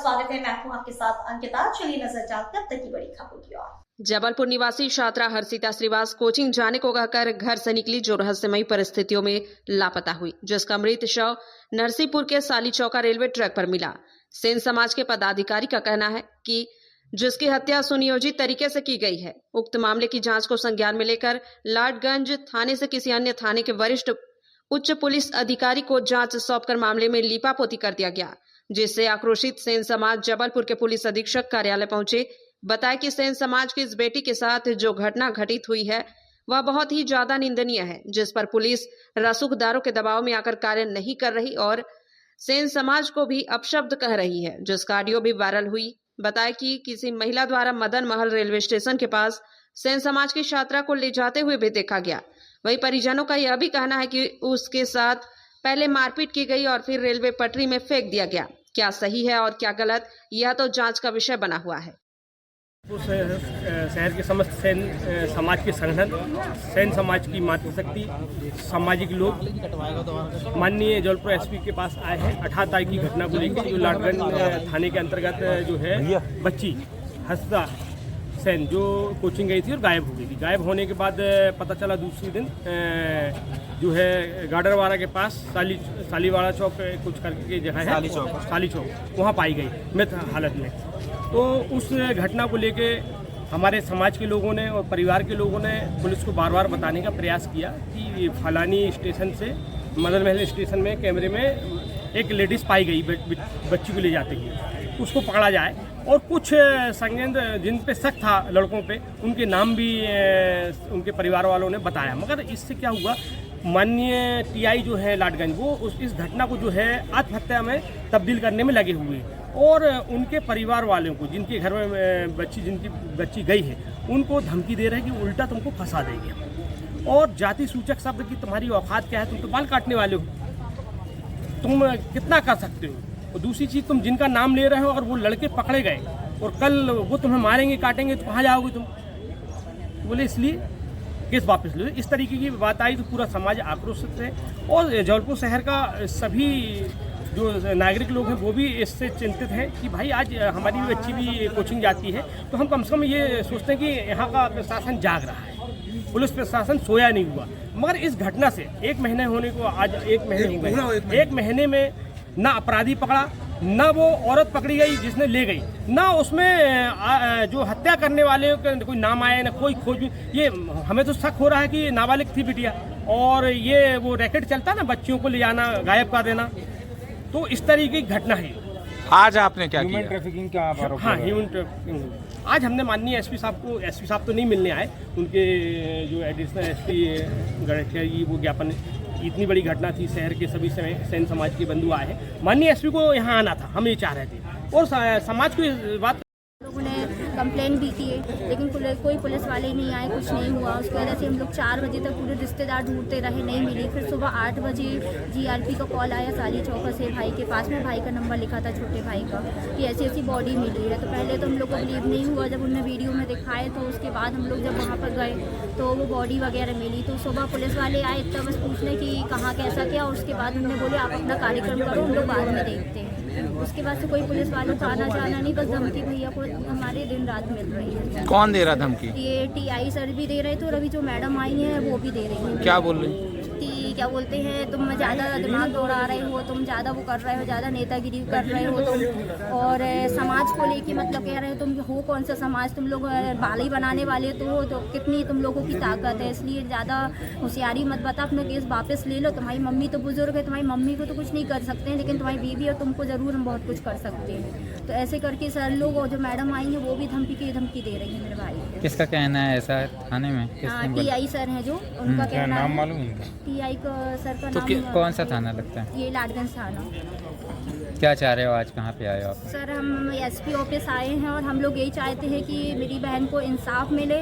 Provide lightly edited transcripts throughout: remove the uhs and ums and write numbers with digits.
स्वागत है। मैं हूं आपके साथ अंकिता। चलिए नजर डालते हैं अब तक की बड़ी खबरों की ओर। जबलपुर निवासी छात्रा हर्षिता श्रीवास कोचिंग जाने को कहकर घर से निकली, जो रहस्यमयी परिस्थितियों में लापता हुई, जिसका मृत शव नरसिंहपुर के साली चौका रेलवे ट्रैक पर मिला। सेन समाज के पदाधिकारी का कहना है कि जिसकी हत्या सुनियोजित तरीके से की गई है। उक्त मामले की जांच को संज्ञान में लेकर लाडगंज थाने से किसी अन्य थाने के वरिष्ठ उच्च पुलिस अधिकारी को जांच सौंपकर मामले में लीपापोती कर दिया गया, जिससे आक्रोशित सेन समाज जबलपुर के पुलिस अधीक्षक कार्यालय पहुंचे। बताया कि सेन समाज की इस बेटी के साथ जो घटना घटित हुई है वह बहुत ही ज्यादा निंदनीय है, जिस पर पुलिस रसूखदारों के दबाव में आकर कार्य नहीं कर रही और सेन समाज को भी अपशब्द कह रही है, जिसका ऑडियो भी वायरल हुई। बताया कि किसी महिला द्वारा मदन महल रेलवे स्टेशन के पास सेन समाज की छात्रा को ले जाते हुए भी देखा गया। वहीं परिजनों का यह भी कहना है कि उसके साथ पहले मारपीट की गई और फिर रेलवे पटरी में फेंक दिया गया। क्या सही है और क्या गलत, यह तो जांच का विषय बना हुआ है। शहर के समस्त सेन समाज के संगठन, सेन समाज की मातृशक्ति, सामाजिक लोग माननीय जबलपुर एसपी के पास आए हैं 18 तारीख की घटना को लेकर, जो लाडगंज थाने के अंतर्गत जो है बच्ची हर्षिता सेन जो कोचिंग गई थी और गायब हो गई थी। गायब होने के बाद पता चला दूसरे दिन जो है गाडरवाड़ा के पास सालीवाड़ा चौक कुछ करके जगह है, साली चौक, वहाँ पाई गई मृत हालत में। तो उस घटना को लेके हमारे समाज के लोगों ने और परिवार के लोगों ने पुलिस को बार बार बताने का प्रयास किया कि फलानी स्टेशन से मदन महल स्टेशन में कैमरे में एक लेडीज़ पाई गई बच्ची को ले जाते हुए, उसको पकड़ा जाए। और कुछ संज्ञान जिन पे शक था लड़कों पे, उनके नाम भी उनके परिवार वालों ने बताया। मगर इससे क्या हुआ, माननीय टीआई जो है लाडगंज, वो इस घटना को जो है आत्महत्या में तब्दील करने में लगे हुए और उनके परिवार वालों को, जिनके घर में जिनकी बच्ची गई है, उनको धमकी दे रहे हैं कि उल्टा तुमको फंसा देंगे और जाति सूचक शब्द की तुम्हारी औकात क्या है, तुम तो बाल काटने वाले हो, तुम कितना कर सकते हो। और दूसरी चीज़, तुम जिनका नाम ले रहे हो, अगर वो लड़के पकड़े गए और कल वो तुम्हें मारेंगे काटेंगे तो कहाँ जाओगे तुम? बोले इसलिए केस वापस लो। इस तरीके की बात आई तो पूरा समाज आक्रोशित है और जबलपुर शहर का सभी जो नागरिक लोग हैं वो भी इससे चिंतित हैं कि भाई आज हमारी भी बच्ची भी कोचिंग जाती है, तो हम कम से कम ये सोचते हैं कि यहाँ का प्रशासन जाग रहा है, पुलिस प्रशासन सोया नहीं हुआ। मगर इस घटना से 1 महीने होने को आज 1 महीने हो गए, 1 महीने में ना अपराधी पकड़ा, ना वो औरत पकड़ी गई जिसने ले गई, ना उसमें जो हत्या करने वाले का कोई नाम आया, ना कोई खोज। ये हमें तो शक हो रहा है कि ये नाबालिग थी बिटिया और ये वो रैकेट चलता ना बच्चियों को ले जाना, गायब कर देना, तो इस तरीके की घटना है। आज आपने क्या किया? ह्यूमन ट्रैफिकिंग का आरोप। हाँ, ह्यूमन ट्रैफिकिंग। आज हमने माननीय एसपी साहब को, एसपी साहब तो नहीं मिलने आए, उनके जो एडिशनल एसपी गणेश जी, वो ज्ञापन, इतनी बड़ी घटना थी, शहर के सभी सेन समाज के बंधु आए हैं, माननीय एसपी को यहाँ आना था, हम ये चाह रहे थे और समाज को इस बात लोगों ने कंप्लेंट भी की, लेकिन कोई पुलिस वाले नहीं आए, कुछ नहीं हुआ। उसकी वजह से हम लोग 4 बजे तक पूरे रिश्तेदार ढूंढते रहे, नहीं मिली। फिर सुबह 8 बजे जीआरपी का कॉल आया साली चौका से, भाई के पास में, भाई का नंबर लिखा था छोटे भाई का, कि ऐसी ऐसी बॉडी मिली है। तो पहले तो हम लोग को बिलीव नहीं हुआ, जब उनने वीडियो में दिखाए तो उसके बाद हम लोग जब वहाँ पर गए तो वो बॉडी वगैरह मिली। तो सुबह पुलिस वाले आए इतना बस पूछने कि कहाँ कैसा क्या, और उसके बाद उन्होंने बोले आप अपना कार्यक्रम करो, हम लोग बाद में देखते हैं। उसके बाद से कोई पुलिस वालों को आना जाना नहीं, बस धमकी भैया को हमारे दिन रात मिल रही है। कौन दे रहा धमकी? ये टीआई सर भी दे रहे थे और अभी जो मैडम आई हैं वो भी दे रही हैं। क्या बोल रही? क्या बोलते हैं, तुम ज़्यादा दिमाग दौड़ा रहे हो, तुम ज़्यादा वो कर रहे हो, ज़्यादा नेतागिरी कर रहे हो तुम, और समाज को लेके मतलब कह रहे हो तुम हो कौन सा समाज, तुम लोग बाली बनाने वाले तो कितनी तुम लोगों की ताकत है, इसलिए ज़्यादा होशियारी मत बता, अपना केस वापस ले लो। तुम्हारी मम्मी तो बुजुर्ग है, तुम्हारी मम्मी को तो कुछ नहीं कर सकते हैं, लेकिन तुम्हारी बीवी और तुमको ज़रूर हम बहुत कुछ कर सकते हैं। तो ऐसे करके सर लोग और जो मैडम आई हैं वो भी धमकी दे रही है मेरे भाई। किसका कहना है ऐसा थाने में? हाँ, टीआई सर हैं जो, उनका कहना है। मालूम है टीआई का सर का तो नाम कौन सा थाना लगता है? ये लाडगंज थाना। क्या चाह रहे हो, आज कहाँ पे आए हो आप? सर हम एसपी ऑफिस आए हैं और हम लोग यही चाहते हैं कि मेरी बहन को इंसाफ मिले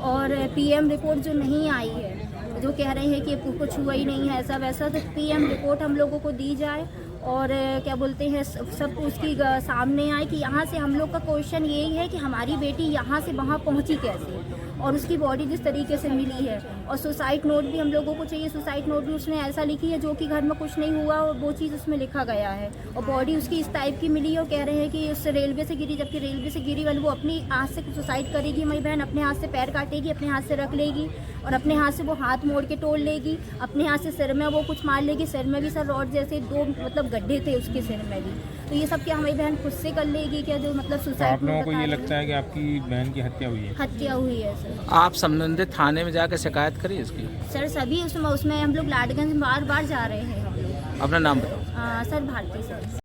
और पीएम रिपोर्ट जो नहीं आई है, जो कह रहे हैं कि कुछ हुआ ही नहीं है ऐसा वैसा, तो पीएम रिपोर्ट हम लोगों को दी जाए और क्या बोलते हैं सब उसकी सामने आए कि यहाँ से हम लोग का क्वेश्चन यही है कि हमारी बेटी यहाँ से वहाँ पहुँची कैसे, और उसकी बॉडी जिस तरीके से मिली है, और सुसाइड नोट भी हम लोगों को चाहिए। सुसाइड नोट भी उसने ऐसा लिखी है जो कि घर में कुछ नहीं हुआ और वो चीज़ उसमें लिखा गया है, और बॉडी उसकी इस टाइप की मिली है और कह रहे हैं कि उससे रेलवे से गिरी, जबकि रेलवे से गिरी वाली वो अपनी हाथ से सुसाइड करेगी। मेरी बहन अपने हाथ से पैर काटेगी, अपने हाथ से रख लेगी, और अपने हाथ से वो हाथ मोड़ के तोड़ लेगी, अपने हाथ से सिर में वो कुछ मार लेगी। सिर में भी सर रॉड जैसे 2 मतलब गड्ढे थे उसके सिर में भी। तो ये सब क्या हमारी बहन खुद से कर लेगी क्या, जो मतलब तो सुसाइड? आप लोगों को ये लगता है कि आपकी बहन की हत्या हुई है? हत्या हुई है सर। आप संबंधित थाने में जाकर शिकायत करिए इसकी। सर सभी उसमें हम लोग लाडगंज बार बार जा रहे हैं हम लोग। अपना नाम बताओ। Sir Bharti sir.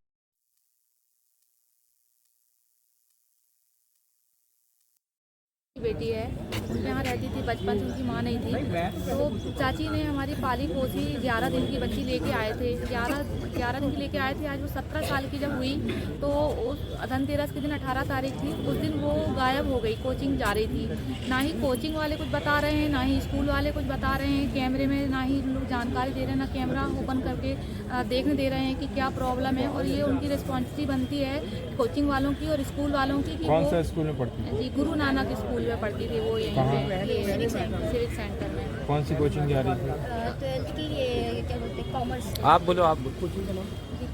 बेटी है, यहाँ रहती थी बचपन से, उनकी माँ नहीं थी, तो चाची ने हमारी पाली पोसी 11 दिन की बच्ची लेके आए थे। 11 दिन की लेके आए थे। आज वो 17 साल की जब हुई तो उस धनतेरस के दिन 18 तारीख थी, उस दिन वो गायब हो गई। कोचिंग जा रही थी, ना ही कोचिंग वाले कुछ बता रहे हैं, ना ही स्कूल वाले कुछ बता रहे हैं कैमरे में, ना ही लोग जानकारी दे रहे हैं, ना कैमरा ओपन करके देखने दे रहे हैं कि क्या प्रॉब्लम है। और ये उनकी रिस्पॉन्सिबिलिटी बनती है कोचिंग वालों की और स्कूल वालों की कि कौन सा स्कूल में पढ़ती है? जी गुरु नानक स्कूल में पढ़ती थी वो, यहीं पे ये सिविक सेंटर में। कौन सी कोचिंग जा रही थी? 12th की ये क्या बोलते हैं, कॉमर्स। आप बोलो, आप बोलो।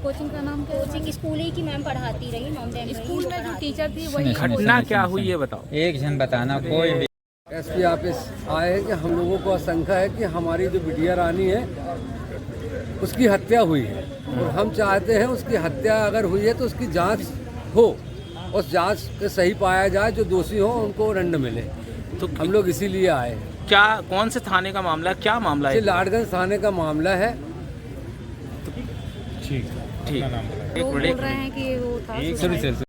कोचिंग का नाम क्या है? कोचिंग स्कूल ही की मैम पढ़ाती रही, स्कूल में जो टीचर थी वही। घटना क्या हुई ये बताओ। एक जन बताना, कोई भी। एसपी ऑफिस आए हैं कि हम लोगों को आशंका है कि हमारी जो बिटिया रानी है उसकी हत्या हुई है, और हम चाहते हैं उसकी हत्या अगर हुई है तो उसकी जांच हो, उस जांच से सही पाया जाए, जो दोषी हो उनको दंड मिले। तो हम लोग इसीलिए आए हैं। क्या, कौन से थाने का मामला है, क्या मामला ये है? लाडगंज थाने का मामला है। ठीक, ठीक। अपना नाम बताइए। एक लोग मिनट, बोल रहे हैं कि वो था एक suicide।